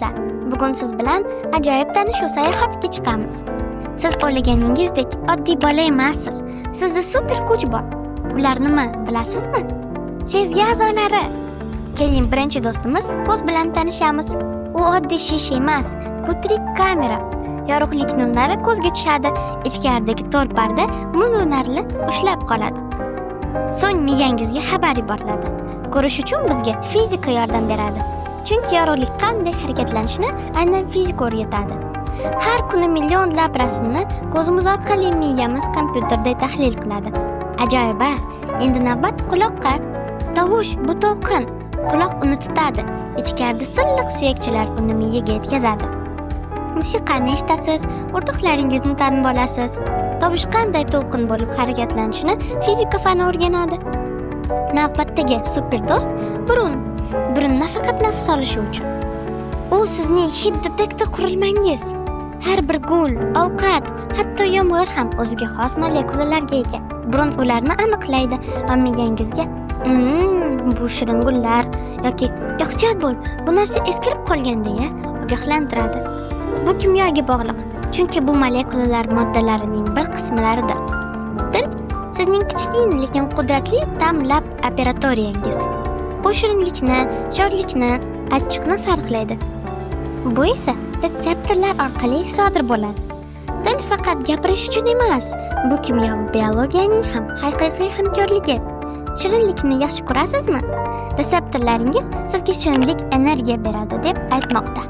do'stlar, bugun siz bilan ajoyib tanishuv sayohatiga chiqamiz. Siz o'ylaganingizdek oddiy bola emassiz. Sizda super kuch bor. Ular nima, bilasizmi? Sezgi a'zolari. Keling, birinchi do'stimiz ko'z bilan tanishamiz. U oddiy shisha emas, bu tirik kamera. Yorug'lik nurlari ko'zga tushadi, ichkaridagi to'rt parda nurlarni ushlab qoladi. So'ng miyangizga xabar yuboriladi. Ko'rish uchun bizga fizika yordam beradi. Chunki yorug'lik qanday harakatlanishini aynan fizika o'rgatadi. Har kuni millionlab rasmni ko'zimiz orqali miyamiz kompyuterda tahlil qiladi. Ajoyib. Endi navbat quloqqa. Tovush bu to'lqin. Quloq uni tutadi. Ichkarida silliq suyakchalar uni miyaga yetkazadi. Musiqani eshitasiz, o'rtoqlaringizni tanib olasiz. Tovush qanday to'lqin bo'lib harakatlanishini fizika fani o'rganadi. Navbatdagi super do'st burun. Burun nafaqat nafas olishi uchun. U sizning hid detektor qurilmangiz. Har bir gul, ovqat, hatto yomg'ir ham o'ziga xos molekulalarga ega. Burun ularni aniqlaydi va miyangizga bu shirin gullar yoki ehtiyot bo'l, bu narsa eskirib qolgan deya ogohlantiradi. Bu kimyoga bog'liq, chunki bu molekulalar moddalarining bir qismlaridir. Til sizning kichkina lekin qudratli ta'mlab operatoriyangiz. U shirinlikni, sho'rlikni, achchiqni farqlaydi. Bu esa retseptorlar orqali sodir bo'ladi. Til faqat gapirish uchun emas, bu kimyo va biologiyaning ham haqiqiy hamkorligi. Shirinlikni yaxshi ko'rasizmi? Reseptorlaringiz sizga shirinlik energiya beradi deb aytmoqda.